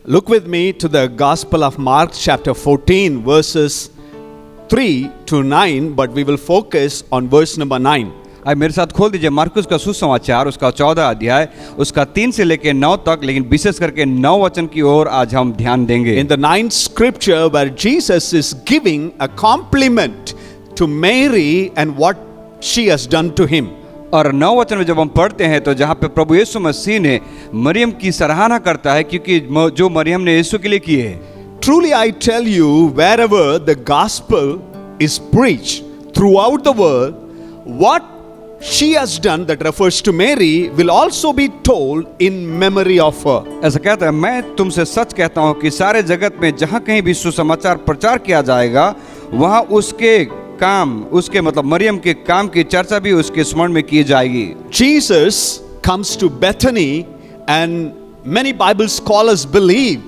Look with me to the Gospel of Mark chapter 14 verses 3 to 9, but we will focus on verse number 9. अब मेरे साथ खोल दीजिए मार्कुस का सुसमाचार उसका 14 अध्याय उसका 3 से लेकर 9 तक, लेकिन विशेष करके 9 वचन की ओर आज हम ध्यान देंगे. In the 9th scripture where Jesus is giving a compliment to Mary and what she has done to him. और 9 वचन में जब हम पढ़ते हैं तो जहाँ पे प्रभु यीशु मसीह ने मरियम की सराहना करता है क्योंकि जो मरियम ने यीशु के लिए की है. Truly I tell you, wherever the gospel is preached throughout the world, what she has done, that refers to Mary, will also be told in memory of her. ऐसा कहता है, मैं तुमसे सच कहता हूँ कि सारे जगत में जहाँ कहीं भी सुसमाचार प्रचार किया जाएगा वहाँ उसके काम, उसके मतलब मरियम के काम की चर्चा भी उसके स्मरण में की जाएगी. Jesus comes to Bethany and many Bible scholars believe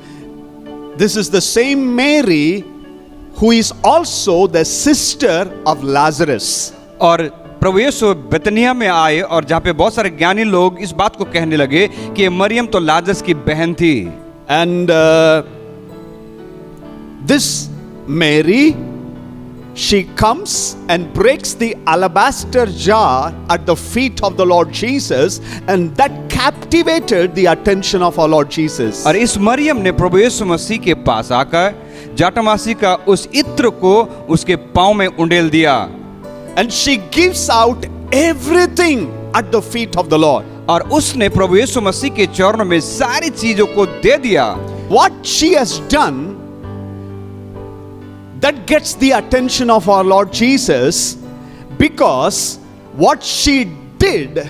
this is the same Mary who is also the sister of Lazarus. और प्रभु यीशु बेतनिया में आए और जहाँ पे बहुत सारे ज्ञानी लोग इस बात को कहने लगे कि मरियम तो लाजरस की बहन थी. And this Mary, she comes and breaks the alabaster jar at the feet of the Lord Jesus, and that captivated the attention of our Lord Jesus. और इस मरियम ने प्रभु यीशु मसीह के पास आकर जटामासी का उस इत्र को उसके पांव में उंडेल दिया. And she gives out everything at the feet of the Lord. और उसने प्रभु यीशु मसीह के चरणों में सारी चीजों को दे दिया. What she has done, that gets the attention of our Lord Jesus, because what she did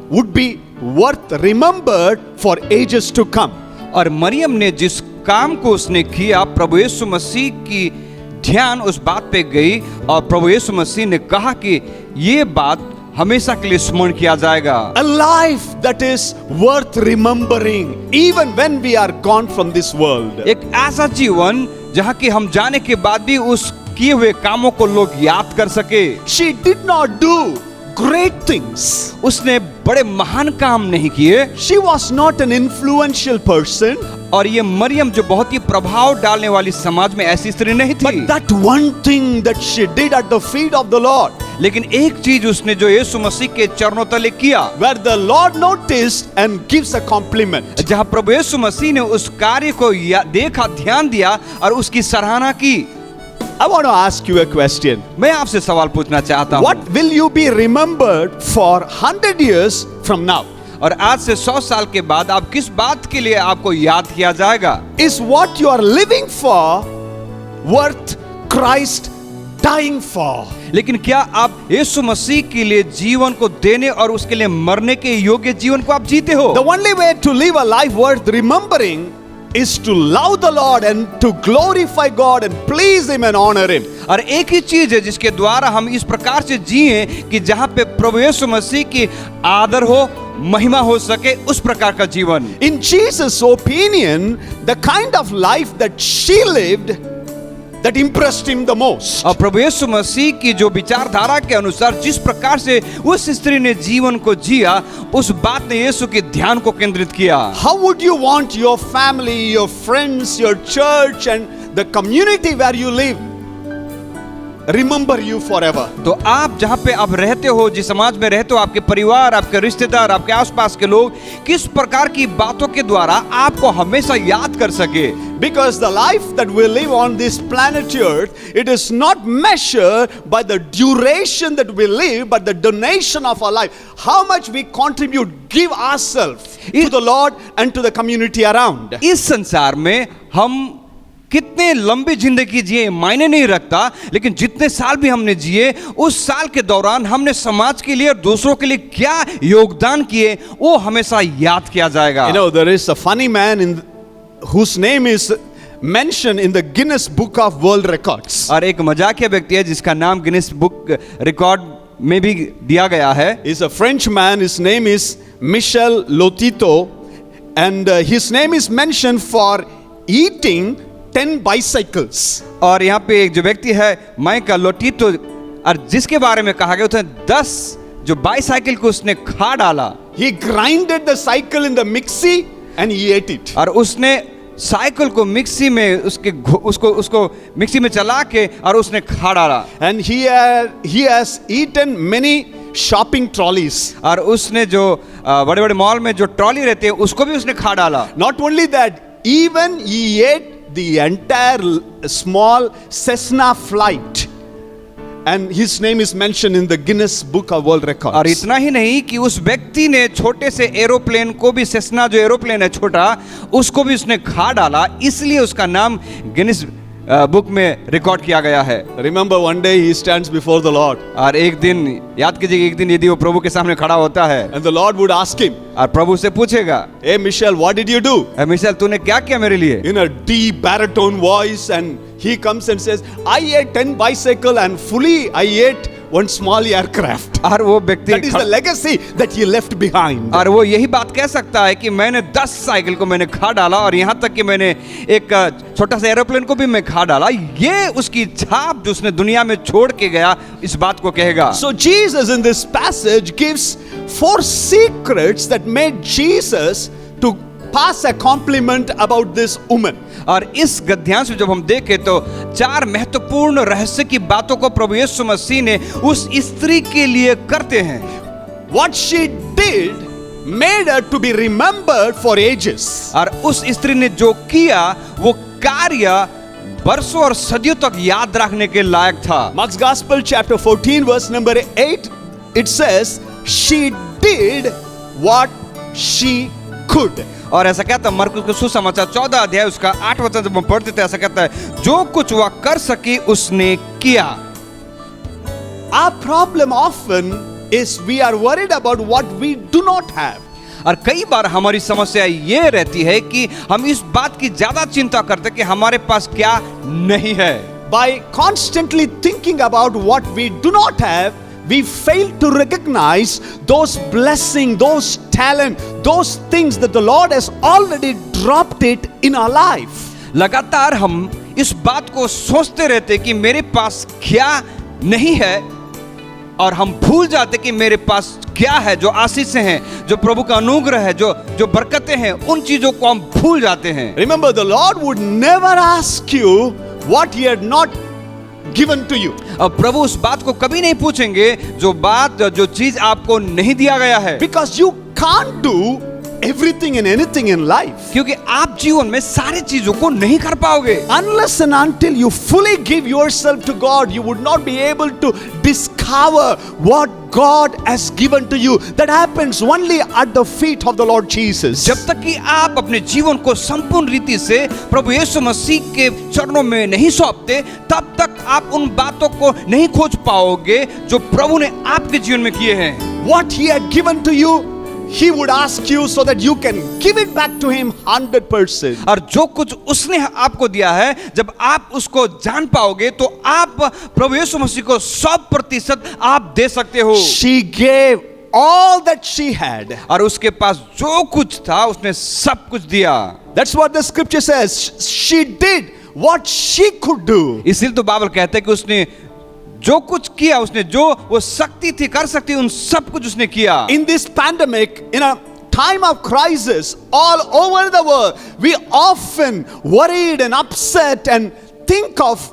would be worth remembered for ages to come. और मरियम ने जिस काम को उसने किया, प्रभु यीशु मसीह की ध्यान उस बात पे गई और प्रभु यीशु मसीह ने कहा कि ये बात हमेशा के लिए स्मरण किया जाएगा. A life that is worth remembering even when we are gone from this world. एक ऐसा जीवन जहाँ की हम जाने के बाद भी उस किए हुए कामों को लोग याद कर सके. She did not do great things. उसने बड़े महान काम नहीं किए. She was not an influential person. और ये मरियम जो बहुत ही प्रभाव डालने वाली समाज में ऐसी स्त्री नहीं थी. But that one thing that she did at the feet of the Lord, लेकिन एक चीज उसने जो यीशु मसीह के चरणों तले किया, where the Lord noticed and gives a compliment. जहाँ प्रभु यीशु मसीह ने उस कार्य को देखा, ध्यान दिया और उसकी सराहना की. I want to ask you a question. मैं आपसे सवाल पूछना चाहता हूँ. What will you be remembered for 100 years from now? और आज से 100 साल के बाद आप किस बात के लिए आपको याद किया जाएगा? Is what you are living for worth Christ dying for? लेकिन क्या आप यीशु मसीह के लिए जीवन को देने और उसके लिए मरने के योग्य जीवन को आप जीते हो? The only way to live a life worth remembering is to love the Lord and to glorify God and please Him and honor Him. और एक ही चीज है जिसके द्वारा हम इस प्रकार से जिए कि जहाँ पे प्रभु यीशु मसीह की आदर हो, महिमा हो सके, उस प्रकार का जीवन. In Jesus' opinion, the kind of life that she lived, that impressed him the most. और प्रभु यीशु मसीह की जो विचारधारा के अनुसार जिस प्रकार से उस स्त्री ने जीवन को जिया, उस बात ने यीशु के ध्यान को केंद्रित किया. How would you want your family, your friends, your church and the community where you live remember you forever? तो आप जहाँ पे आप रहते हो, जिस समाज में रहते हो, आपके परिवार, आपके रिश्तेदार, आपके आसपास के लोग किस प्रकार की बातों के द्वारा आपको हमेशा याद कर सके? Because the life that we live on this planet Earth, it is not measured by the duration that we live, but the donation of our life. How much we contribute, give ourselves to the Lord and to the community around. इस संसार में हम कितने लंबी जिंदगी जिए मायने नहीं रखता, लेकिन जितने साल भी हमने जिए उस साल के दौरान हमने समाज के लिए और दूसरों के लिए क्या योगदान किए वो हमेशा याद किया जाएगा. You know, there is a funny man whose name is mentioned in the Guinness Book of World Records. और एक मजाकिया व्यक्ति है जिसका नाम गिनीज बुक रिकॉर्ड में भी दिया गया है. He's a French man. His name is Michel Lotito, and his name is mentioned for eating 10 bicycles. और यहाँ पे एक जो व्यक्ति है माइकल लोटितो, और जिसके बारे में कहा गया था 10 जो बाईसाइकिल को उसने खा डाला. He grinded the cycle in the mixie and he ate it. और उसने साइकिल को मिक्सी में उसको मिक्सी में चला के और उसने खा डाला। And he has eaten many shopping trolleys. और उसने जो बड़े बड़े मॉल में जो ट्रॉली रहते हैं उसको भी उसने खा डाला। Not only that, even he ate the entire small Cessna flight. And his name is mentioned in the Guinness Book of World Records. और इतना ही नहीं कि उस व्यक्ति ने छोटे से एरोप्लेन को भी, सेस्ना जो एरोप्लेन है छोटा, उसको भी उसने खा डाला, इसलिए उसका नाम गिनीज बुक में रिकॉर्ड किया गया है। Remember, one day he stands before the Lord. और एक दिन, याद कीजिए, एक दिन यदि वो प्रभु के सामने खड़ा होता है And the Lord would ask him, और प्रभु से पूछेगा, "Hey Michelle, what did you do?" Michelle तूने क्या किया मेरे लिए? In a deep baritone voice, and he comes and says, "I ate 10 bicycle and fully I ate one small aircraft." और वो व्यक्ति That is the legacy that he left behind. और वो यही बात कह सकता है कि मैंने 10 साइकिल को मैंने खा डाला और यहाँ तक कि मैंने एक छोटा सा एरोप्लेन को भी मैं खा डाला। ये उसकी छाप जो उसने दुनिया में छोड़ के गया, इस बात को कहेगा। So Jesus in this passage gives 4 secrets that made Jesus to pass a compliment about this woman. और इस गद्यांश में जब हम देखें तो 4 महत्वपूर्ण रहस्य की बातों को प्रभु यीशु मसीह ने उस स्त्री के लिए करते हैं। What she did made her to be remembered for ages. और उस स्त्री ने जो किया वो कार्य बरसों और सदियों तक याद रखने के लायक था। Mark's Gospel chapter 14 verse number 8, it says she did what she could. और ऐसा कहता है मरकुस का सुसमाचार 14 अध्याय उसका 8 वचन जब हम पढ़ते थे, ऐसा कहता है जो कुछ वह कर सकी उसने किया। Our problem often is we are worried about what we do not have. और कई बार हमारी समस्या ये रहती है कि हम इस बात की ज्यादा चिंता करते हैं कि हमारे पास क्या नहीं है। By constantly thinking about what we do not have, we fail to recognize those blessings, those talent, those things that the Lord has already dropped it in our life. लगातार हम इस बात को सोचते रहते कि मेरे पास क्या नहीं है और हम भूल जाते कि मेरे पास क्या है, जो आशीष हैं, जो प्रभु का अनुग्रह है, जो बरकतें हैं, उन चीजों को हम भूल जाते हैं। Remember, the Lord would never ask you what He had not given to you. अब प्रभु उस बात को कभी नहीं पूछेंगे जो चीज आपको नहीं दिया गया है, Because you can't do everything and anything in life क्योंकि आप जीवन में सारी चीजों को नहीं कर पाओगे। unless and until you fully give yourself to God. You would not be able to discover what God has given to you. That happens only at the feet of the Lord Jesus. जब तक कि आप अपने जीवन को संपूर्ण रीति से प्रभु यीशु मसीह के चरणों में नहीं सौंपते, तब तक आप उन बातों को नहीं खोज पाओगे जो प्रभु ने आपके जीवन में किए हैं। What He had given to you, He would ask you so that you can give it back to Him 100%. और जो कुछ उसने आपको दिया है, जब आप उसको जान पाओगे तो आप प्रभु यीशु मसीह को 100% आप दे सकते हो। She gave all that she had. और उसके पास जो कुछ था उसने सब कुछ दिया। That's what the scripture says. She did what she could do. इसलिए तो बाइबल कहता है कि उसने जो कुछ किया, उसने जो वो शक्ति थी कर सकती, उन सब कुछ उसने किया। In this pandemic, in a time of crisis all over the world, we often worried and upset and think of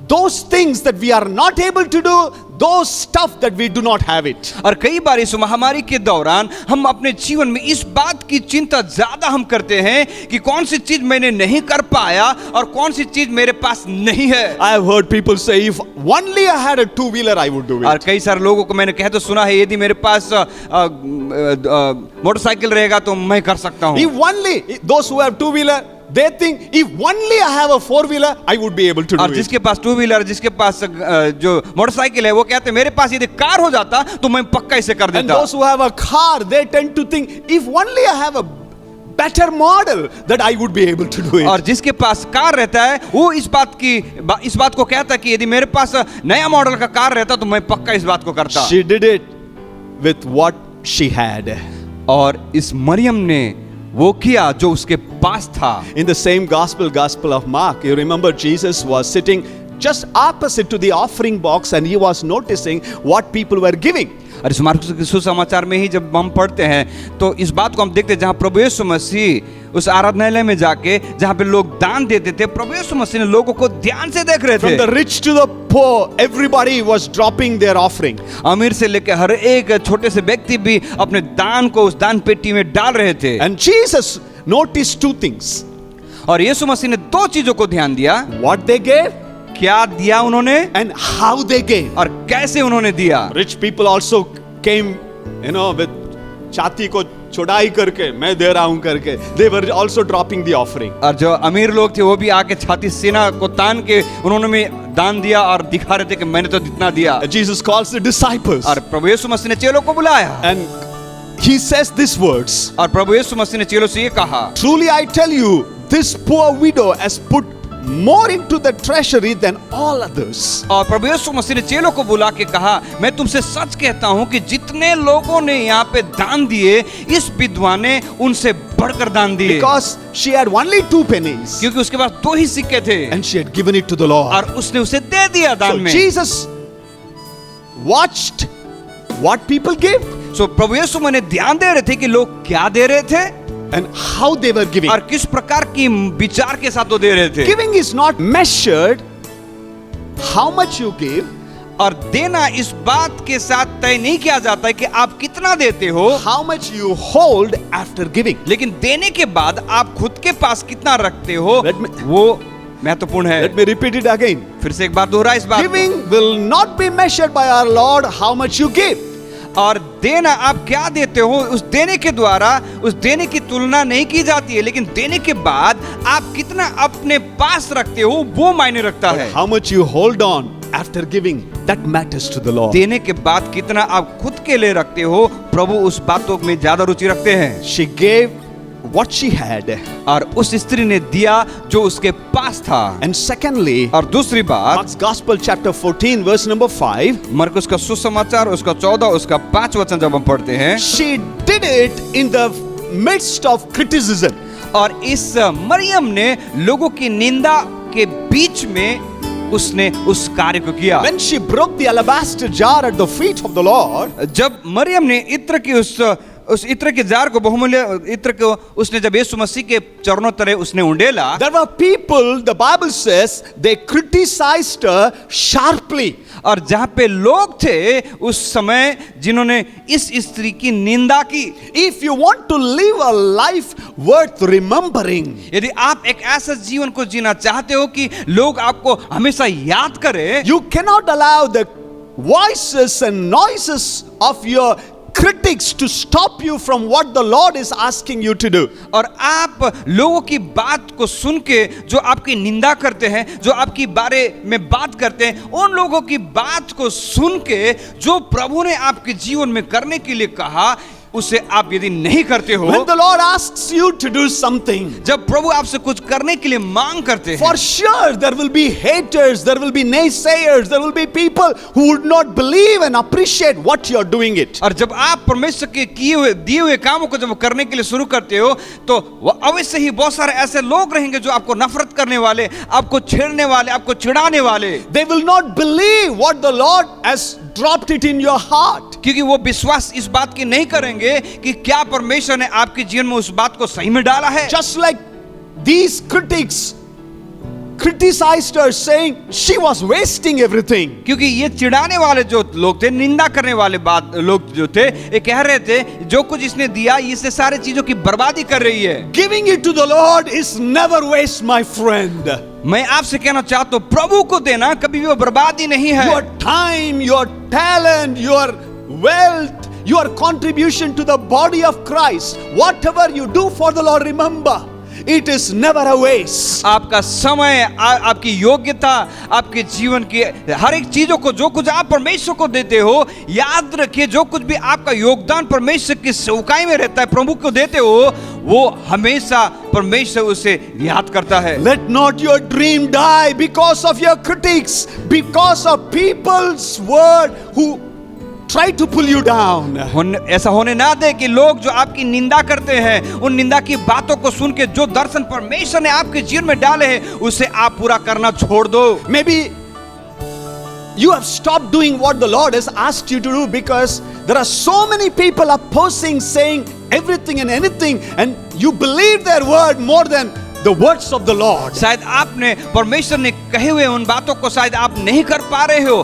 those things that we are not able to do, those stuff that we do not have it. और कई बार इस महामारी के दौरान हम अपने जीवन में इस बात की चिंता ज्यादा हम करते हैं कि कौन सी चीज मैंने नहीं कर पाया और कौन सी चीज मेरे पास नहीं है। I have heard people say, if only I had a two-wheeler, I would do और it. कई सारे लोगों को मैंने कह तो सुना है, यदि मेरे पास मोटरसाइकिल रहेगा तो मैं कर सकता हूँ। If only, those who have two-wheeler, they think, if only I have a four-wheeler, I would be able to do और it. जिसके पास टू व्हीलर, जिसके पास जो मोटरसाइकिल है, वो कहते हैं मेरे पास यदि कार हो जाता तो मैं पक्का इसे कर And देता। those who have a car, they tend to think, if only I have a better model, that I would be able to do it. और जिसके पास कार रहता है वो इस बात को कहता है कि यदि मेरे पास नया मॉडल का कार रहता तो मैं पक्का इस बात को करता। She did it with what she had. और इस मरियम ने वो किया जो उसके पास था। In the same gospel of Mark, you remember Jesus was sitting just opposite to the offering box and he was noticing what people were giving. और इस मार्कुस के सुसमाचार में ही जब हम पढ़ते हैं तो इस बात को हम देखते हैं, जहां प्रभु यीशु मसीह उस आराधनालय में जाके जहाँ पे लोग दान देते थे, प्रभु यीशु मसीह ने लोगों को ध्यान से देख रहे From थे। the rich to the poor, everybody was dropping their offering. अमीर से लेकर हर एक छोटे से व्यक्ति भी अपने दान को उस दान पेटी में डाल रहे थे। And Jesus noticed two things. और यीशु मसीह ने दो चीजों को ध्यान दिया। What they gave क्या दिया उन्होंने and how they gave. और कैसे उन्होंने दिया। Rich people also came, with छाती को चौड़ाई करके मैं दे रहा हूं करके. They were also dropping the offering. और जो अमीर लोग थे वो भी आके छाती सीना को तान के उन्होंने में दान दिया और दिखा रहे थे कि मैंने तो इतना दिया। Jesus calls the disciples और प्रभु यीशु मसीह ने चेलों को बुलाया and he says these words. और प्रभु यीशु मसीह ने चेलों से ये कहा, Truly I tell you, this poor widow has put more into the treasury than all others. और प्रभु यीशु मसीह ने चेलों को बुला के कहा, मैं तुमसे सच कहता हूं कि जितने लोगों ने यहाँ पे दान दिए, इस विधवा ने उनसे बढ़कर दान दिए। Because she had only 2 pennies क्योंकि उसके पास 2 ही सिक्के थे and she had given it to the Lord. और उसने उसे दे दिया दान So में। Jesus watched what people gave सो प्रभु यीशु मसीह ध्यान दे रहे थे कि लोग क्या दे रहे थे and how they were giving. और किस प्रकार की विचार के साथ वो दे रहे थे। Giving is not measured how much you give, और देना इस बात के साथ तय नहीं किया जाता है कि आप कितना देते हो, how much you hold after giving. लेकिन देने के बाद आप खुद के पास कितना रखते हो Let me- वो महत्वपूर्ण है। Let me repeat it again. फिर से एक बार दोहरा इस बात को। Giving will not be measured by our Lord how much you give. और देना आप क्या देते हो, उस देने के द्वारा उस देने की तुलना नहीं की जाती है, लेकिन देने के बाद आप कितना अपने पास रखते हो वो मायने रखता है। How much you hold on after giving, that matters to the Lord. देने के बाद कितना आप खुद के लिए रखते हो, प्रभु उस बातों में ज्यादा रुचि रखते हैं। She gave what she had. और उस स्त्री ने दिया जो उसके पास था। And secondly, और दूसरी बात, Mark's Gospel chapter 14 verse number 5, मरकुस का सुसमाचार उसका 14 उसका 5 वचन जब हम पढ़ते हैं, she did it in the midst of criticism. और इस मरियम ने लोगों की निंदा के बीच में उसने उस कार्य को किया। When she broke the alabaster jar at the feet of the Lord, जब मरियम ने इत्र की उस इत्र के जार को, बहुमूल्य इत्र को उसने जब यीशु मसीह के चरणों तले उसने उंडेला, there were people, the Bible says, they criticized her sharply. और जहां पे लोग थे उस समय जिन्होंने इस स्त्री की निंदा की। If you want to live a life worth remembering, यदि आप एक ऐसा जीवन को जीना चाहते हो कि लोग आपको हमेशा याद करें, you cannot allow the voices and noises of your critics to stop you from what the Lord is asking you to do. और आप लोगों की बात को सुन के जो आपकी निंदा करते हैं, जो आपकी बारे में बात करते हैं, उन लोगों की बात को सुन के जो प्रभु ने आपके जीवन में करने के लिए कहा, उसे आप यदि नहीं करते हो, When the Lord asks you to do something, जब प्रभु आपसे कुछ करने के लिए मांग करते हैं, for sure there will be haters, there will be naysayers, there will be people who would not believe and appreciate what you are doing it. और जब आप परमेश्वर के किए हुए दिए हुए कामों को जब करने के लिए शुरू करते हो, तो अवश्य ही बहुत सारे ऐसे लोग रहेंगे जो आपको नफरत करने वाले, आपको छेड़ने वाले, आपको चिढ़ाने वाले। They will not believe what the Lord has dropped it in your heart. क्योंकि वो विश्वास इस बात की नहीं करेंगे कि क्या परमेश्वर ने आपके जीवन में उस बात को सही में डाला है। Just like these critics criticized her saying she was wasting everything. क्योंकि ये चिढ़ाने वाले जो लोग थे, निंदा करने वाले बात लोग जो थे, ये कह रहे थे जो कुछ इसने दिया इससे सारे चीजों की बर्बादी कर रही है। Giving it to the Lord is never waste, my friend. मैं आपसे कहना चाहता हूँ, प्रभु को देना कभी भी वो बर्बादी नहीं है। Your time, your talent, your wealth, your contribution to the body of Christ, whatever you do for the Lord, remember, it is never a waste. आपका समय, आपकी योग्यता, आपके जीवन की हर एक चीजों को, जो कुछ आप परमेश्वर को देते हो, याद रखिए जो कुछ भी आपका योगदान परमेश्वर की सेवकाई में रहता है, प्रभु को देते हो, वो हमेशा परमेश्वर उसे याद करता है। Let not your dream die because of your critics, because of people's word who try to pull you down. ऐसा होने ना दे कि लोग जो आपकी निंदा करते हैं, उन निंदा की बातों को सुन के जो दर्शन परमेश्वर ने आपके जीवन में डाले हैं, उसे आप पूरा करना छोड़ दो। Maybe you have stopped doing what the Lord has asked you to do because there are so many people opposing, saying everything and anything, and you believe their word more than the words of the Lord. शायद आपने परमेश्वर ने कहे हुए उन बातों को शायद आप नहीं कर पा रहे हो,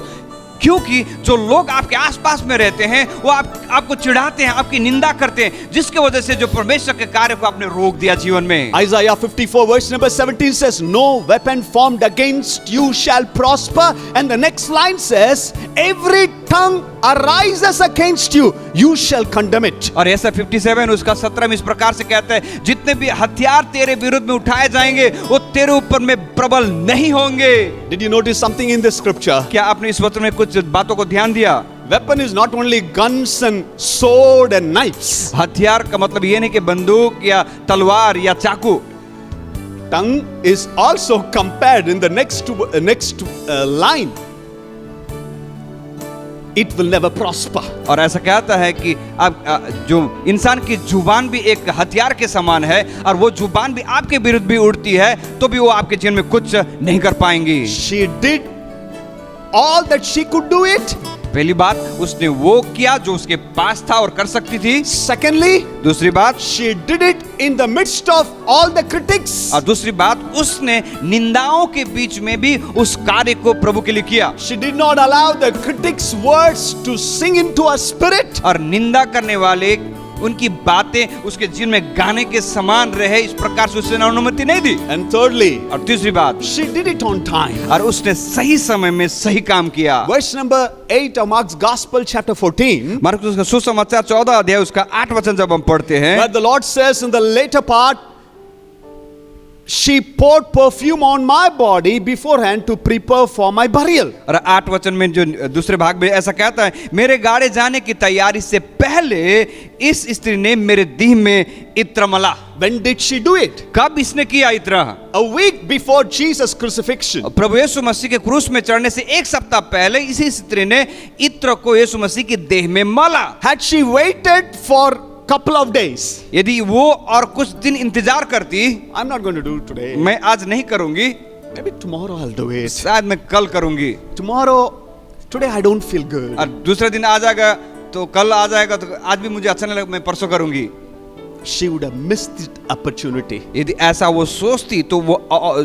क्योंकि जो लोग आपके आसपास में रहते हैं वो आपको चिढ़ाते हैं, आपकी निंदा करते हैं, जिसके वजह से जो परमेश्वर के कार्य को आपने रोक दिया जीवन में। Isaiah 54 verse number 17 says, no weapon formed against you shall prosper. And the next line says, every tongue arises against you, you shall condemn it. और ऐसा 57 उसका 17 इस प्रकार से कहता है, जितने भी हथियार तेरे विरुद्ध में उठाए जाएंगे वो तेरे ऊपर में प्रबल नहीं होंगे। Did you notice something in this scripture? क्या आपने इस वचन में कुछ बातों को ध्यान दिया? Weapon is not only guns and sword and knives. हथियार का मतलब ये नहीं कि बंदूक या तलवार या चाकू। Tongue is also compared in the next line. It will never prosper. और ऐसा कहता है कि जो इंसान की जुबान भी एक हथियार के समान है, और वो जुबान भी आपके विरुद्ध भी उड़ती है तो भी वो आपके जीवन में कुछ नहीं कर पाएंगी। She did all that she could do it. पहली बात, उसने वो किया जो उसके पास था और कर सकती थी। Secondly, दूसरी बात, she did it in the midst of all the critics. और दूसरी बात, उसने निंदाओं के बीच में भी उस कार्य को प्रभु के लिए किया। She did not allow the critics' words to sing into her spirit. और निंदा करने वाले उनकी बातें उसके जीवन में गाने के समान रहे, इस प्रकार से उसने अनुमति नहीं दी। And thirdly, और तीसरी बात, she did it on time. और उसने सही समय में सही काम किया। Verse number 8 of Mark's Gospel, chapter 14, Marcus का सुसमाचार 14 अध्याय उसका 8 वचन जब हम पढ़ते हैं, where the Lord says in the later part, she poured perfume on my body beforehand to prepare for my burial. और 8 वचन में जो दूसरे भाग में ऐसा कहता है, मेरे गाड़े जाने की तैयारी से पहले इस स्त्री ने मेरे देह में इत्र मला। When did she do it? कब इसने किया इत्र? A week before Jesus' crucifixion. प्रभु यीशु मसीह के क्रूस में चढ़ने से एक सप्ताह पहले इसी स्त्री ने इत्र को यीशु मसीह के देह में मला। Had she waited for couple of days, यदि वो और कुछ दिन इंतजार करती, I'm not going to do it today. मैं आज नहीं करूंगी, Maybe tomorrow I'll do it. शायद मैं कल करूंगी। Tomorrow, today I don't feel good. और दूसरे दिन आ जाएगा तो कल आ जाएगा, तो आज भी मुझे अच्छा नहीं लगा, मैं परसों करूंगी। She would have missed the opportunity. यदि ऐसा वो सोचती तो वो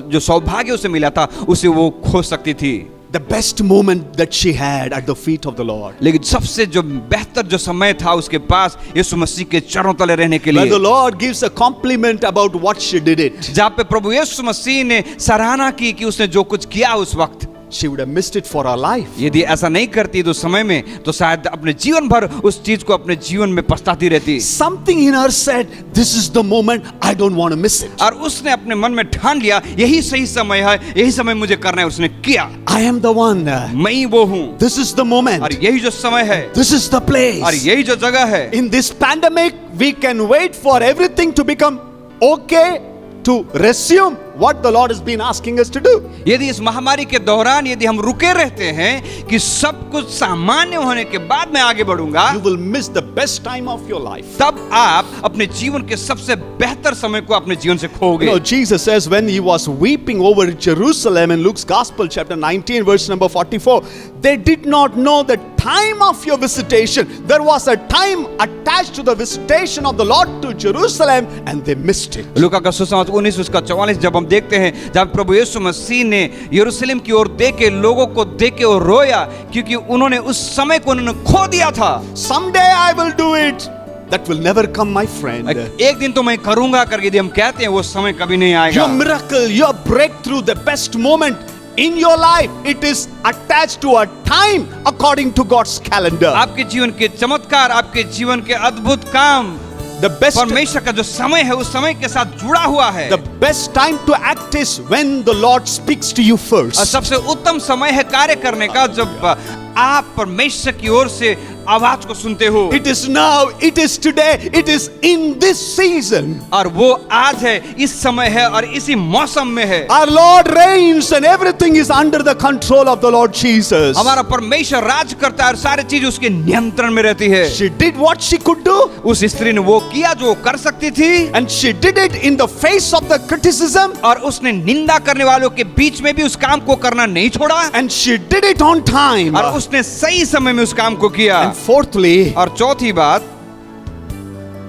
जो सौभाग्य उसे मिला था उसे वो खो सकती थी। The best moment that she had at the feet of the Lord. लेकिन सबसे जो बेहतर जो समय था उसके पास यीशु मसीह के चरणों तले रहने के Where लिए, the Lord gives a compliment about what she did it. जहाँ पे प्रभु यीशु मसीह ने सराहना की कि उसने जो कुछ किया उस वक्त, She would have missed it for her life. यदि ऐसा नहीं करती तो समय में तो शायद अपने जीवन भर उस चीज को अपने जीवन में पछताती रहती। Something in her said, this is the moment, I don't want to miss it. और उसने अपने मन में ठान लिया यही सही समय है, यही समय मुझे करना है, उसने किया। I am the one. मैं ही वो हूँ, This is the moment. और यही जो समय है, This is the और place. यही जो जगह है। In this pandemic, we can wait for everything to become okay to resume what the Lord has been asking us to do. यदि इस महामारी के दौरान यदि हम रुके रहते हैं कि सब कुछ सामान्य होने के बाद मैं आगे बढ़ूंगा, You will miss the best time of your life. तब आप अपने जीवन के सबसे बेहतर समय को अपने जीवन से खोगे। You know, Jesus says when he was weeping over Jerusalem in Luke's Gospel, chapter 19, verse number 44, they did not know the time of your visitation. There was a time attached to the visitation of the Lord to Jerusalem, and they missed it. लूका का सुसमाचार 19 उसका 44 जब हम देखते हैं, जब प्रभु यीशु मसीह ने यरूशलेम की ओर देख के लोगों को देख के वो रोया, क्योंकि उन्होंने उस समय को उन्होंने खो दिया था। Someday I will do it. That will never come, my friend. एक दिन तो मैं करूंगा करके यदि हम कहते हैं वो समय कभी नहीं आएगा। Your miracle, your breakthrough, the best moment in your life, it is attached to a time according to God's calendar. आपके जीवन के चमत्कार, आपके जीवन के अद्भुत काम The best, परमेश्वर का जो समय है उस समय के साथ जुड़ा हुआ है। the best time to act is when the Lord speaks to you और first. सबसे उत्तम समय है कार्य करने का जब आप परमेश्वर की ओर से आवाज को सुनते हो। It is now, it is today, it is in this season. और वो आज है, इस समय है और इसी मौसम में है। Our Lord reigns and everything is under the control of the Lord Jesus. हमारा परमेश्वर राज करता है और सारी चीज उसके नियंत्रण में रहती है। She did what she could do, उस स्त्री ने वो किया जो वो कर सकती थी, and she did it in the face of the criticism, और उसने निंदा करने वालों के बीच में भी उस काम को करना नहीं छोड़ा, and she did it on time. और उसने सही समय में उस काम को किया। And fourthly, और चौथी बात,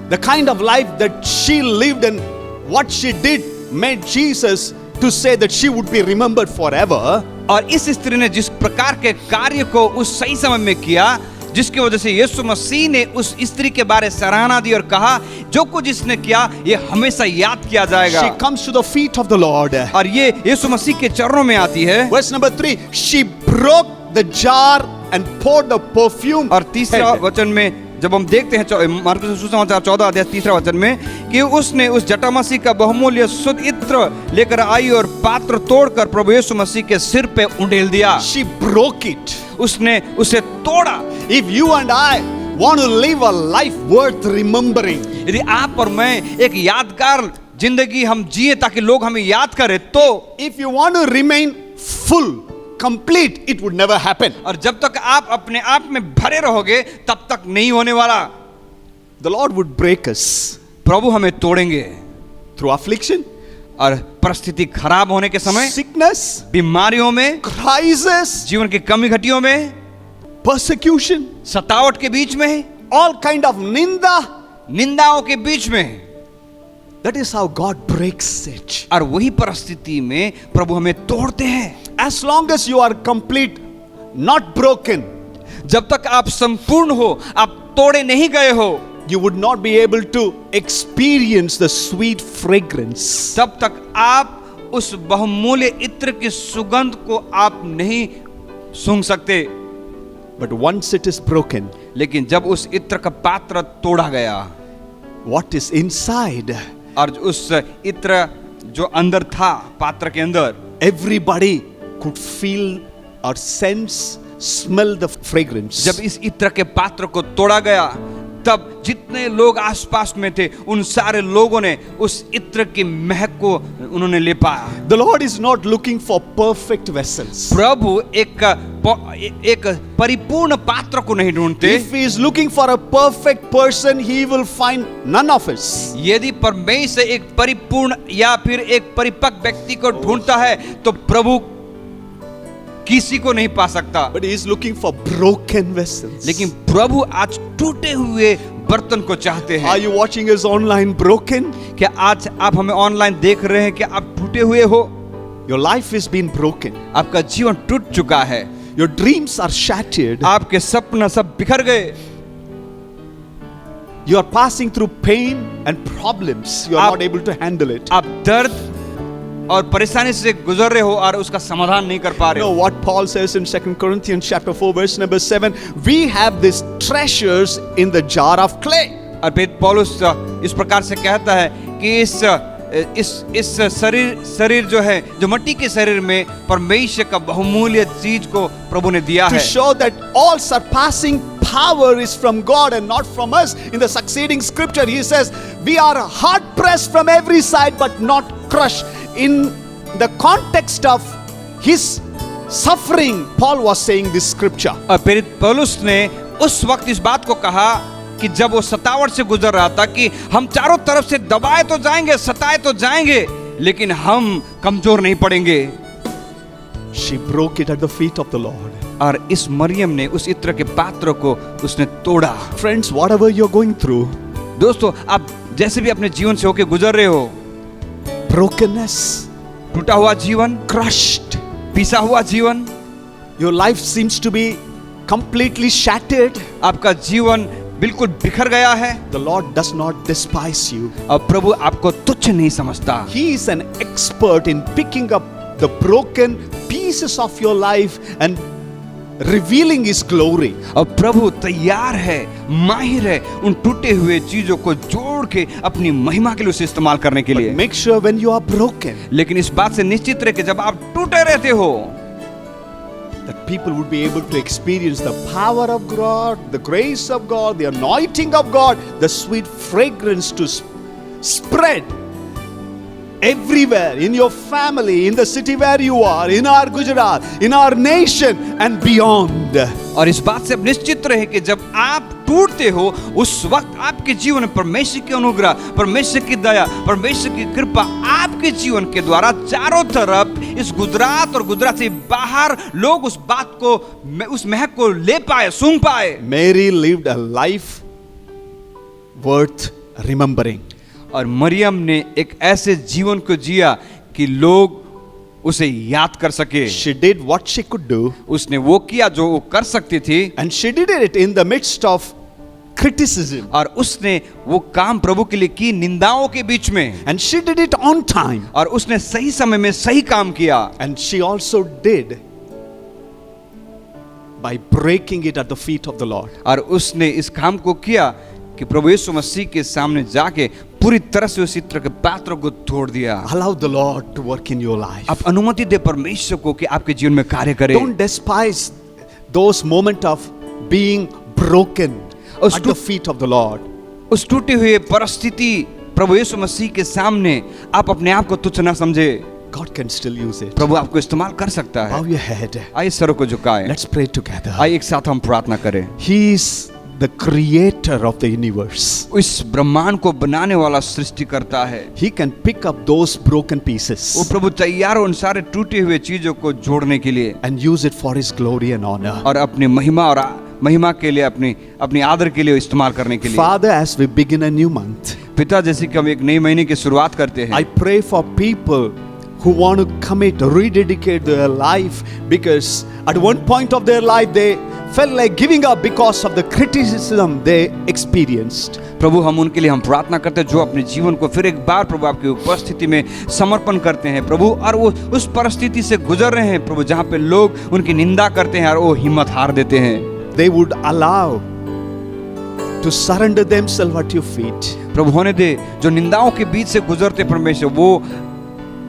the kind of life that she lived and what she did made Jesus to say that she would be remembered forever. और इस स्त्री ने जिस प्रकार के कार्य को उस सही समय में किया, जिसकी वजह से यीशु मसीह ने उस स्त्री के बारे सराहना दी और कहा जो कुछ इसने किया ये हमेशा याद किया जाएगा। She comes to the feet of the Lord. और ये यीशु मसीह के चरणों में आती है। Verse number 3, she broke the jar and poured the perfume. और तीसरा वचन में जब हम देखते हैं मार्कुस सुसमाचार 14 अध्याय तीसरा वचन में कि उसने उस जटामसी का बहुमूल्य शुद्ध इत्र लेकर आई और पात्र तोड़कर प्रभु यीशु मसीह के सिर पे उंडेल दिया। She broke it. उसने उसे तोड़ा। If you and I want to live a life worth remembering, यदि आप और मैं एक यादगार जिंदगी हम जिए ताकि लोग हमें याद करें, तो if you want to remain full, complete, it would never happen. और जब तक आप अपने आप में भरे रहोगे तब तक नहीं होने वाला। The Lord would break us प्रभु हमें तोड़ेंगे through affliction, और परिस्थिति खराब होने के समय, sickness, बीमारियों में, crisis, जीवन की कमी घटियों में, persecution, सतावट के बीच में, all kind of ninda. निंदाओं के बीच में। That is how God breaks it. और वही परिस्थिति में प्रभु हमें तोड़ते हैं। As long as you are complete, not broken, जब तक आप संपूर्ण हो, आप तोड़े नहीं गए हो, you would not be able to experience the sweet fragrance. तब तक आप उस बहुमूल्य इत्र की सुगंध को आप नहीं सूंघ सकते। But once it is broken, लेकिन जब उस इत्र का पात्र तोड़ा गया, what is inside, और उस इत्र जो अंदर था पात्र के अंदर, everybody could feel or sense, smell the fragrance. जब इस इत्र के पात्र को तोड़ा गया, तब जितने लोग आसपास में थे उन सारे लोगों ने उस इत्र की महक को उन्होंने ले पाया। The Lord is not looking for perfect vessels. प्रभु एक परिपूर्ण पात्र को नहीं ढूंढते। If He is looking for a perfect person, He will find none of us. यदि परमेश्वर एक परिपूर्ण या फिर एक परिपक्व व्यक्ति को ढूंढता है तो प्रभु किसी को नहीं पा सकता। But He is looking for broken vessels. लेकिन प्रभु आज टूटे हुए बर्तन को चाहते हैं। Are you watching us online broken? क्या आज आप हमें ऑनलाइन देख रहे हैं कि आप टूटे हुए हो? Your life has been broken. आपका जीवन टूट चुका है। Your dreams are shattered. आपके सपना सब बिखर गए। You are passing through pain and problems. You are not able to handle it. आप दर्द और परेशानी से गुजर रहे हो और उसका समाधान नहीं कर पा रहे You हो। know what Paul says in 2 Corinthians chapter 4 verse number 7, we have these treasures in the jar of clay. और फिर पौलुस इस प्रकार से कहता है कि इस शरीर जो है, जो मिट्टी के शरीर में परमेश्वर का बहुमूल्य चीज को प्रभु ने दिया To है। show that all surpassing power is from God and not from us. In the succeeding scripture he says, we are hard pressed from every side but not crushed. In the context of his suffering, Paul was saying this scripture. और फिर पौलुस ने उस वक्त इस बात को कहा कि जब वो सतावट से गुजर रहा था कि हम चारों तरफ से दबाए तो जाएंगे, सताए तो जाएंगे, लेकिन हम कमजोर नहीं पड़ेंगे। She broke it at the feet of the Lord. और इस मरियम ने उस इत्र के पात्र को उसने तोड़ा। Friends, whatever you're going through, दोस्तों, आप जैसे भी अपने जीवन से होके गुजर रहे हो, brokenness, टूटा हुआ जीवन, crushed, पिसा हुआ जीवन, your life seems to be completely shattered, आपका जीवन बिल्कुल बिखर गया है, the Lord does not despise you. और प्रभु आपको तुच्छ नहीं समझता। He is an expert in picking up the broken pieces of your life and revealing His glory. और प्रभु तैयार है, माहिर है उन टूटे हुए चीजों को जोड़ के अपनी महिमा के लिए उसे इस्तेमाल करने के But लिए। make sure when you are broken, लेकिन इस बात से निश्चित रहे कि जब आप टूटे रहते हो, that people would be able to experience the power of God, the grace of God, the anointing of God, the sweet fragrance to spread everywhere, in your family, in the city where you are, in our Gujarat, in our nation and beyond. और इस बात से अब निश्चित रहे कि जब आप टूटते हो उस वक्त आपके जीवन में परमेश्वर की अनुग्रह, परमेश्वर की दया, परमेश्वर की कृपा आपके जीवन के द्वारा चारों तरफ इस गुजरात और गुजरात से बाहर लोग उस बात को, उस महक को ले पाए, सूंघ पाए। Mary lived a life worth remembering. और मरियम ने एक ऐसे जीवन को जिया कि लोग उसे याद कर सके। She did what she could do, उसने वो किया जो वो कर सकती थी, and she did it in the midst of criticism. और उसने वो काम प्रभु के लिए की निंदाओं के बीच में, And she did it on time. और उसने सही समय में सही काम किया। And she also did by breaking it at the feet of the Lord. और उसने इस काम को किया कि प्रभु यीशु मसीह के सामने जाके पूरी तरह से उस चित्र के पात्रों को तोड़ दिया। Allow the Lord to work in your life. आप अनुमति दे परमेश्वर को कि आपके जीवन में कार्य करे। Don't despise those moments of being broken at the feet of the Lord. उस टूटी हुई परिस्थिति प्रभु यीशु मसीह के सामने आप अपने आप को तुच्छ ना समझे। God can still use it. प्रभु आपको इस्तेमाल कर सकता Bow है। your head. आइए सरों को झुकाएं। Let's pray together. आइए एक साथ हम प्रार्थना करें। He is the creator of the universe. इस ब्रह्मांड को बनाने वाला सृष्टि करता है। He can pick up those broken वो pieces प्रभु तैयार हो उन सारे टूटे हुए चीजों को जोड़ने के लिए, and use it for his glory and honor. और अपनी महिमा के लिए, अपनी आदर के लिए इस्तेमाल करने के लिए। Father, as we begin a new month, पिता, जैसे कि हम एक नई महीने की शुरुआत करते हैं, I pray for people who want to commit, rededicate their life, because at one point of their life they felt like giving up because of the criticism they experienced. प्रभु हम उनके लिए हम प्रार्थना करते हैं जो अपने जीवन को फिर एक बार प्रभु आपकी उपस्थिति में समर्पण करते हैं प्रभु, और वो उस परिस्थिति से गुजर रहे हैं प्रभु जहाँ पे लोग उनकी निंदा करते हैं और वो हिम्मत हार देते हैं। They would allow to surrender themselves at your feet. प्रभु होने दे जो निंदाओं के बीच से गुजरते परमेश्वर, वो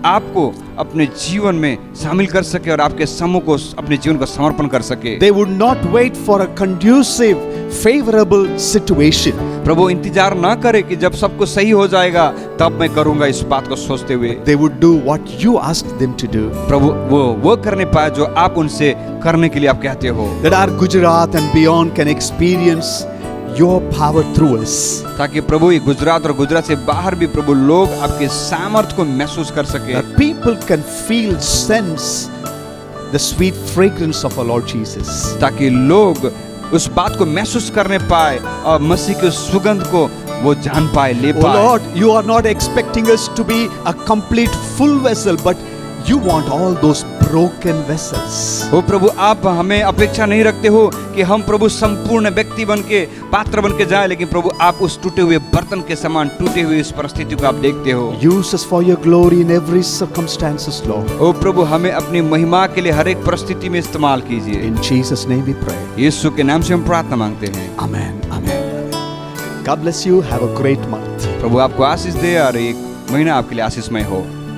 आपको अपने जीवन में शामिल कर सके और आपके समूह को अपने जीवन को समर्पण कर सके। They would not wait for a conducive, favorable situation. प्रभु इंतजार ना करे कि जब सब कुछ सही हो जाएगा तब मैं करूंगा, इस बात को सोचते हुए They would do what you asked them to do. प्रभु वो करने पाए जो आप उनसे करने के लिए आप कहते हो, That our Gujarat and beyond can experience your power through us. ताकि प्रभु ये गुजरात और गुजरात से बाहर भी प्रभु लोग आपके सामर्थ्य को महसूस कर सके। That people can feel, sense the sweet fragrance of our Lord Jesus. ताकि लोग उस बात को महसूस करने पाए और मसीह के सुगंध को वो जान पाए, ले Oh पाए। Lord, you are not expecting us to be a complete full vessel, but you want all those broken vessels. ओ प्रभु, आप हमें अपेक्षा नहीं रखते हो कि हम प्रभु संपूर्ण व्यक्ति बन के, पात्र बन के जाए, लेकिन प्रभु आप उस टूटे हुए बर्तन के समान टूटे हुए इस परिस्थिति को आप देखते हो। Use us for your glory in every circumstances, Lord. ओ प्रभु, हमें अपनी महिमा के लिए हर एक परिस्थिति में इस्तेमाल कीजिए। In Jesus' name we pray. यीशु के नाम से हम प्रार्थना मांगते हैं। Amen. Amen. God bless you. Have a great month. प्रभु आपको आशीष दे और एक महीना आपके लिए आशीषमय हो।